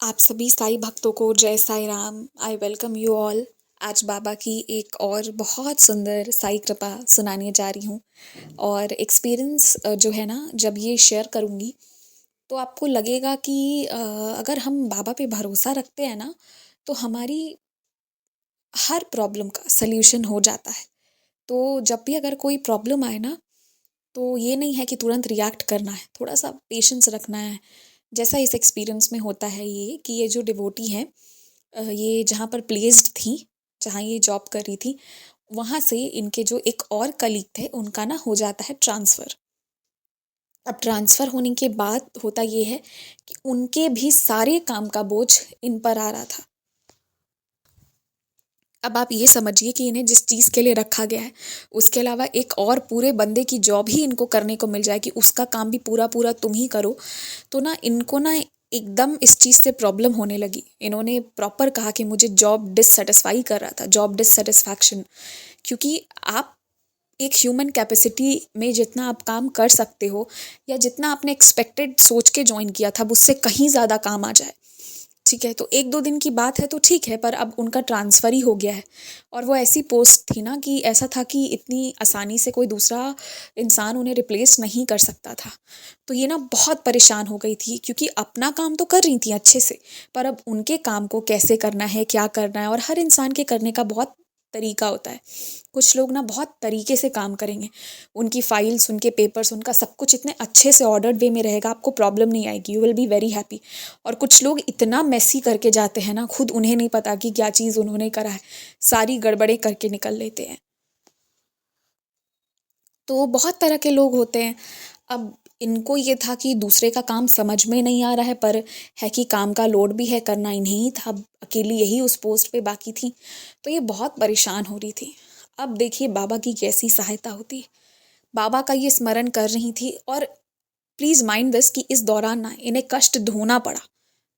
आप सभी साईं भक्तों को जय Sai Ram. I welcome you all. आज बाबा की एक और बहुत सुंदर साईं कृपा सुनाने जा रही हूँ। और एक्सपीरियंस जो है ना, जब ये शेयर करूँगी तो आपको लगेगा कि अगर हम बाबा पे भरोसा रखते हैं ना, तो हमारी हर प्रॉब्लम का सल्यूशन हो जाता है। तो जब भी अगर कोई प्रॉब्लम आए ना, तो ये नहीं है कि तुरंत रिएक्ट करना है, थोड़ा सा पेशेंस रखना है। जैसा इस एक्सपीरियंस में होता है ये कि ये जो डिवोटी हैं, ये जहाँ पर प्लेस्ड थी, जहाँ ये जॉब कर रही थी, वहाँ से इनके जो एक और कलीग थे, उनका ना हो जाता है ट्रांसफ़र। अब ट्रांसफ़र होने के बाद होता ये है कि उनके भी सारे काम का बोझ इन पर आ रहा था। अब आप ये समझिए कि इन्हें जिस चीज़ के लिए रखा गया है, उसके अलावा एक और पूरे बंदे की जॉब ही इनको करने को मिल जाए कि उसका काम भी पूरा-पूरा तुम ही करो, तो ना इनको ना एकदम इस चीज़ से प्रॉब्लम होने लगी। इन्होंने प्रॉपर कहा कि मुझे जॉब डिससैटिस्फाई कर रहा था, जॉब डिससैटिस्फैक्शन। क्योंकि आप एक ह्यूमन कैपेसिटी में जितना आप काम कर सकते हो, या जितना आपने एक्सपेक्टेड सोच के जॉइन किया था, उससे कहीं ज़्यादा काम आ जाए, ठीक है, तो 1-2 दिन की बात है तो ठीक है, पर अब उनका ट्रांसफ़र ही हो गया है। और वो ऐसी पोस्ट थी ना कि ऐसा था कि इतनी आसानी से कोई दूसरा इंसान उन्हें रिप्लेस नहीं कर सकता था। तो ये ना बहुत परेशान हो गई थी, क्योंकि अपना काम तो कर रही थी अच्छे से, पर अब उनके काम को कैसे करना है, क्या करना है, और हर इंसान के करने का बहुत तरीका होता है। कुछ लोग ना बहुत तरीके से काम करेंगे, उनकी फाइल्स, उनके पेपर्स, उनका सब कुछ इतने अच्छे से ऑर्डर्ड वे में रहेगा, आपको प्रॉब्लम नहीं आएगी, you will be very happy. और कुछ लोग इतना मेसी करके जाते हैं ना, खुद उन्हें नहीं पता कि क्या चीज़ उन्होंने करा है, सारी गड़बड़ें करके निकल लेते हैं। तो बहुत तरह के लोग होते हैं। अब इनको ये था कि दूसरे का काम समझ में नहीं आ रहा है, पर है कि काम का लोड भी है, करना इन्हें ही था, अब अकेली यही उस पोस्ट पे बाकी थी, तो ये बहुत परेशान हो रही थी। अब देखिए बाबा की कैसी सहायता होती है। बाबा का ये स्मरण कर रही थी, और प्लीज़ माइंड दिस कि इस दौरान ना इन्हें कष्ट ढोना पड़ा,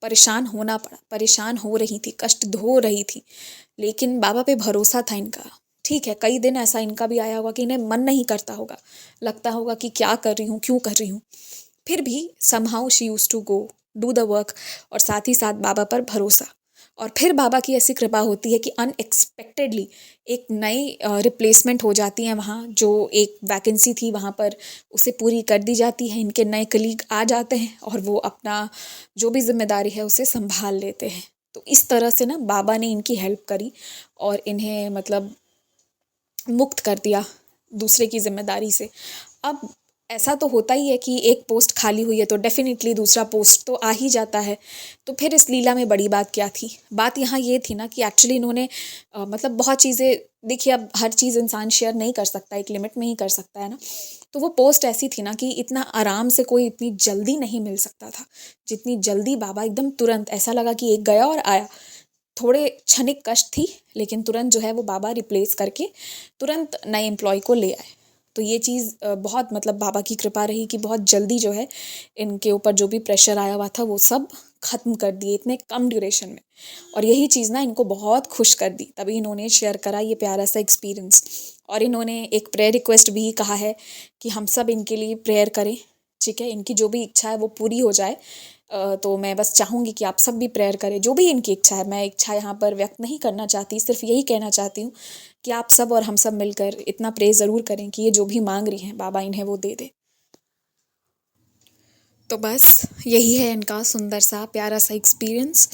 परेशान होना पड़ा, परेशान हो रही थी, कष्ट ढो रही थी, लेकिन बाबा पे भरोसा था इनका। ठीक है, कई दिन ऐसा इनका भी आया होगा कि इन्हें मन नहीं करता होगा, लगता होगा कि क्या कर रही हूँ, क्यों कर रही हूँ। फिर भी somehow she used to go do the work, और साथ ही साथ बाबा पर भरोसा। और फिर बाबा की ऐसी कृपा होती है कि अनएक्सपेक्टेडली एक नई रिप्लेसमेंट हो जाती है वहाँ, जो एक वैकेंसी थी वहाँ पर उसे पूरी कर दी जाती है, इनके नए कलीग आ जाते हैं और वो अपना जो भी जिम्मेदारी है उसे संभाल लेते हैं। तो इस तरह से ना बाबा ने इनकी हेल्प करी, और इन्हें मतलब मुक्त कर दिया दूसरे की जिम्मेदारी से। अब ऐसा तो होता ही है कि एक पोस्ट खाली हुई है तो डेफिनेटली दूसरा पोस्ट तो आ ही जाता है। तो फिर इस लीला में बड़ी बात क्या थी? बात यहाँ ये थी ना कि एक्चुअली इन्होंने मतलब बहुत चीज़ें देखिए, अब हर चीज़ इंसान शेयर नहीं कर सकता, एक लिमिट में ही कर सकता है ना। तो वो पोस्ट ऐसी थी ना कि इतना आराम से कोई इतनी जल्दी नहीं मिल सकता था, जितनी जल्दी बाबा एकदम तुरंत, ऐसा लगा कि एक गया और आया। थोड़े क्षणिक कष्ट थी, लेकिन तुरंत जो है वो बाबा रिप्लेस करके तुरंत नए एम्प्लॉय को ले आए। तो ये चीज़ बहुत मतलब बाबा की कृपा रही कि बहुत जल्दी जो है इनके ऊपर जो भी प्रेशर आया हुआ था वो सब ख़त्म कर दिए इतने कम ड्यूरेशन में। और यही चीज़ ना इनको बहुत खुश कर दी, तभी इन्होंने शेयर करा ये प्यारा सा एक्सपीरियंस। और इन्होंने एक प्रेयर रिक्वेस्ट भी कहा है कि हम सब इनके लिए प्रेयर करें, ठीक है, इनकी जो भी इच्छा है वो पूरी हो जाए। तो मैं बस चाहूँगी कि आप सब भी प्रेयर करें, जो भी इनकी इच्छा है। मैं इच्छा यहाँ पर व्यक्त नहीं करना चाहती, सिर्फ यही कहना चाहती हूँ कि आप सब और हम सब मिलकर इतना प्रे ज़रूर करें कि ये जो भी मांग रही हैं बाबा इन्हें वो दे दे। तो बस यही है इनका सुंदर सा प्यारा सा एक्सपीरियंस।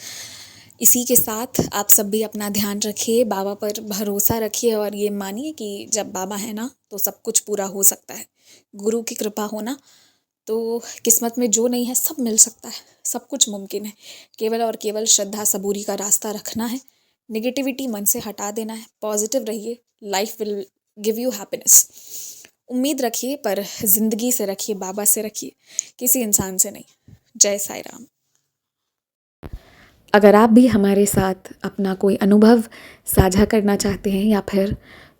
इसी के साथ आप सब भी अपना ध्यान रखिए, बाबा पर भरोसा रखिए, और ये मानिए कि जब बाबा है ना तो सब कुछ पूरा हो सकता है। गुरु की कृपा होना तो किस्मत में जो नहीं है सब मिल सकता है, सब कुछ मुमकिन है। केवल और केवल श्रद्धा सबूरी का रास्ता रखना है, नेगेटिविटी मन से हटा देना है, पॉजिटिव रहिए, life will give you happiness. उम्मीद रखिए, पर ज़िंदगी से रखिए, बाबा से रखिए, किसी इंसान से नहीं। जय साईं राम। अगर आप भी हमारे साथ अपना कोई अनुभव साझा करना चाहते हैं, या फिर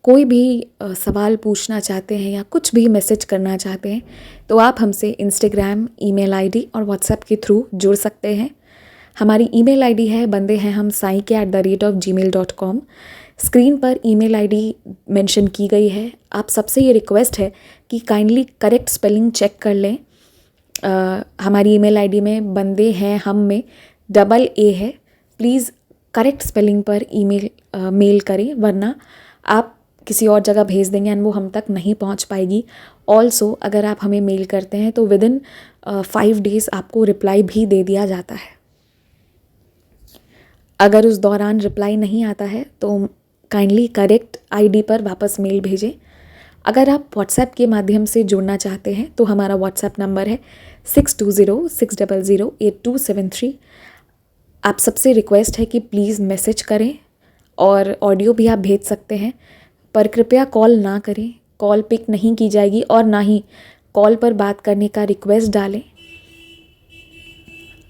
कोई भी सवाल पूछना चाहते हैं, या कुछ भी मैसेज करना चाहते हैं, तो आप हमसे इंस्टाग्राम, ईमेल आईडी और व्हाट्सएप के थ्रू जुड़ सकते हैं। हमारी ईमेल आईडी है बंदे हैं हम sai@gmail.com। स्क्रीन पर ईमेल आईडी मेंशन की गई है। आप सबसे ये रिक्वेस्ट है कि काइंडली करेक्ट स्पेलिंग चेक कर लें। हमारी ईमेल आईडी में बंदे हैं हम में AA है। प्लीज़ करेक्ट स्पेलिंग पर मेल करें, वरना आप किसी और जगह भेज देंगे एंड वो हम तक नहीं पहुंच पाएगी। ऑल्सो अगर आप हमें मेल करते हैं तो विदिन 5 डेज़ आपको रिप्लाई भी दे दिया जाता है। अगर उस दौरान रिप्लाई नहीं आता है तो काइंडली करेक्ट ID पर वापस मेल भेजें। अगर आप व्हाट्सएप के माध्यम से जुड़ना चाहते हैं तो हमारा व्हाट्सएप नंबर है 6206008273। आप सबसे रिक्वेस्ट है कि प्लीज़ मैसेज करें और ऑडियो भी आप भेज सकते हैं, पर कृपया कॉल ना करें। कॉल पिक नहीं की जाएगी और ना ही कॉल पर बात करने का रिक्वेस्ट डालें।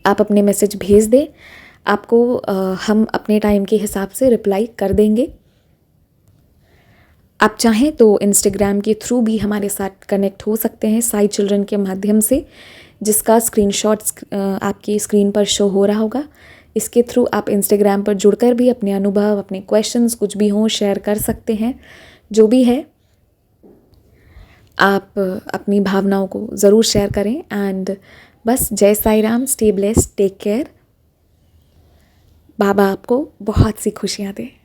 आप अपने मैसेज भेज दें, आपको हम अपने टाइम के हिसाब से रिप्लाई कर देंगे। आप चाहें तो इंस्टाग्राम के थ्रू भी हमारे साथ कनेक्ट हो सकते हैं साई चिल्ड्रन के माध्यम से, जिसका स्क्रीनशॉट्स आपकी स्क्रीन पर शो हो रहा होगा। इसके थ्रू आप इंस्टाग्राम पर जुड़कर भी अपने अनुभव, अपने क्वेश्चंस कुछ भी हों शेयर कर सकते हैं। जो भी है आप अपनी भावनाओं को ज़रूर शेयर करें। एंड बस Jai Sai Ram, stay blessed, take care. Baba आपको बहुत सी खुशियाँ दें।